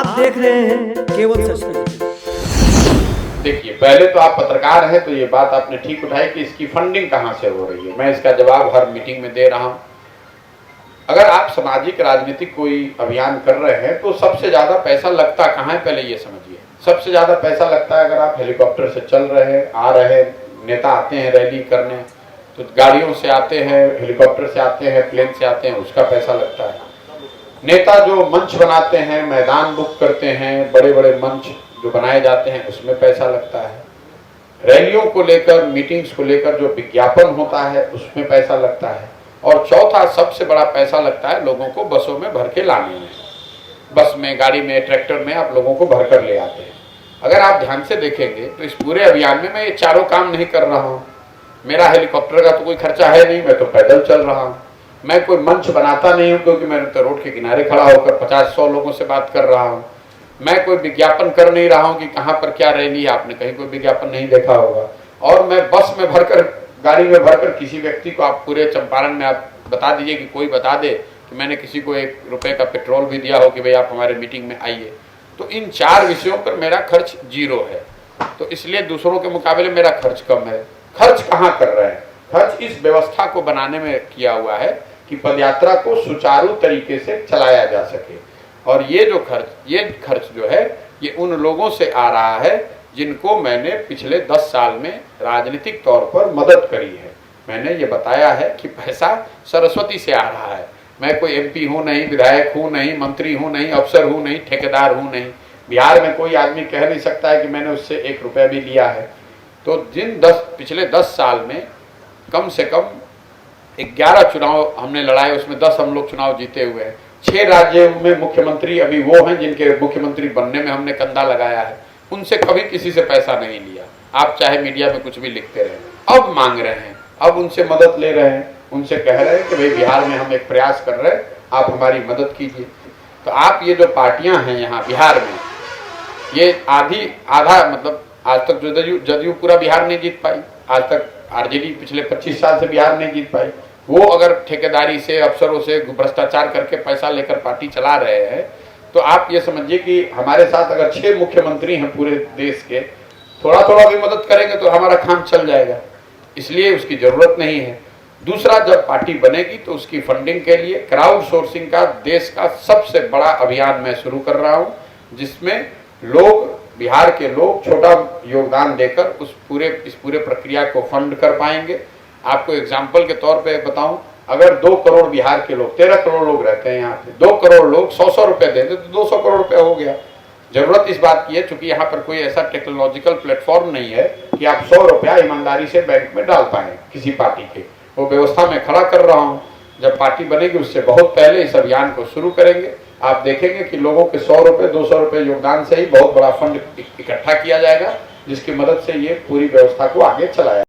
आप देख रहे हैं केवल सच तक। देखिए, पहले तो आप पत्रकार हैं तो ये बात आपने ठीक उठाई कि इसकी फंडिंग कहाँ से हो रही है। मैं इसका जवाब हर मीटिंग में दे रहा हूँ। अगर आप सामाजिक राजनीतिक कोई अभियान कर रहे हैं तो सबसे ज़्यादा पैसा लगता कहाँ है, पहले ये समझिए। सबसे ज़्यादा पैसा लगता है अगर आप हेलीकॉप्टर से चल रहे हैं, आ रहे हैं, नेता आते हैं रैली करने, तो गाड़ियों से आते हैं, हेलीकॉप्टर से आते हैं, प्लेन से आते हैं, उसका पैसा लगता है। नेता जो मंच बनाते हैं, मैदान बुक करते हैं, बड़े बड़े मंच जो बनाए जाते हैं, उसमें पैसा लगता है। रैलियों को लेकर, मीटिंग्स को लेकर जो विज्ञापन होता है उसमें पैसा लगता है। और चौथा सबसे बड़ा पैसा लगता है लोगों को बसों में भर के लाने में। बस में, गाड़ी में, ट्रैक्टर में आप लोगों को भर कर ले आते हैं। अगर आप ध्यान से देखेंगे तो इस पूरे अभियान में मैं ये चारों काम नहीं कर रहा हूँ। मेरा हेलीकॉप्टर का तो कोई खर्चा है नहीं, मैं तो पैदल चल रहा हूँ। मैं कोई मंच बनाता नहीं हूँ क्योंकि मैं तो रोड के किनारे खड़ा होकर 50-100 लोगों से बात कर रहा हूँ। मैं कोई विज्ञापन कर नहीं रहा हूँ कि कहाँ पर क्या रैली है, आपने कहीं कोई विज्ञापन नहीं देखा होगा। और मैं बस में भरकर, गाड़ी में भरकर, किसी व्यक्ति को आप पूरे चंपारण में आप बता दीजिए कि कोई बता दे कि मैंने किसी को 1 रुपये का पेट्रोल भी दिया हो कि भाई आप हमारे मीटिंग में आइए। तो इन 4 विषयों पर मेरा खर्च 0 है। तो इसलिए दूसरों के मुकाबले मेरा खर्च कम है। खर्च कहाँ कर रहे हैं? खर्च इस व्यवस्था को बनाने में किया हुआ है कि पदयात्रा को सुचारू तरीके से चलाया जा सके। और ये खर्च जो है ये उन लोगों से आ रहा है जिनको मैंने पिछले 10 साल में राजनीतिक तौर पर मदद करी है। मैंने ये बताया है कि पैसा सरस्वती से आ रहा है। मैं कोई MP हूँ नहीं, विधायक हूँ नहीं, मंत्री हूँ नहीं, अफसर हूँ नहीं, ठेकेदार हूँ नहीं। बिहार में कोई आदमी कह नहीं सकता है कि मैंने उससे 1 रुपया भी लिया है। तो पिछले 10 साल में कम से कम 11 चुनाव हमने लड़ाए, उसमें 10 हम लोग चुनाव जीते हुए हैं। 6 राज्यों में मुख्यमंत्री अभी वो हैं जिनके मुख्यमंत्री बनने में हमने कंधा लगाया है। उनसे कभी किसी से पैसा नहीं लिया। आप चाहे मीडिया में कुछ भी लिखते रहे। अब मांग रहे हैं, अब उनसे मदद ले रहे हैं, उनसे कह रहे हैं कि भाई बिहार में हम एक प्रयास कर रहे हैं, आप हमारी मदद कीजिए। तो आप ये जो पार्टियां हैं यहाँ बिहार में, ये आधा मतलब आज तक जदयू पूरा बिहार नहीं जीत पाई। आज तक RJD पिछले 25 साल से बिहार नहीं जीत पाई। वो अगर ठेकेदारी से, अफसरों से भ्रष्टाचार करके पैसा लेकर पार्टी चला रहे हैं, तो आप ये समझिए कि हमारे साथ अगर 6 मुख्यमंत्री हैं पूरे देश के, थोड़ा थोड़ा भी मदद करेंगे तो हमारा काम चल जाएगा। इसलिए उसकी जरूरत नहीं है। दूसरा, जब पार्टी बनेगी तो उसकी फंडिंग के लिए क्राउड सोर्सिंग का देश का सबसे बड़ा अभियान मैं शुरू कर रहा हूँ, जिसमें बिहार के लोग छोटा योगदान देकर इस पूरे प्रक्रिया को फंड कर पाएंगे। आपको एग्जाम्पल के तौर पे बताऊं, अगर 2 करोड़ बिहार के लोग, 13 करोड़ लोग रहते हैं यहाँ पे, 2 करोड़ लोग 100 रुपए दे दे तो 200 करोड़ रुपए हो गया। जरूरत इस बात की है चूंकि यहाँ पर कोई ऐसा टेक्नोलॉजिकल प्लेटफॉर्म नहीं है कि आप 100 रुपया ईमानदारी से बैंक में डाल पाए किसी पार्टी के। वो व्यवस्था मैं खड़ा कर रहा हूँ। जब पार्टी बनेगी उससे बहुत पहले इस अभियान को शुरू करेंगे। आप देखेंगे कि लोगों के 100 रुपये 200 रुपये योगदान से ही बहुत बड़ा फंड इकट्ठा किया जाएगा, जिसकी मदद से ये पूरी व्यवस्था को आगे चलाया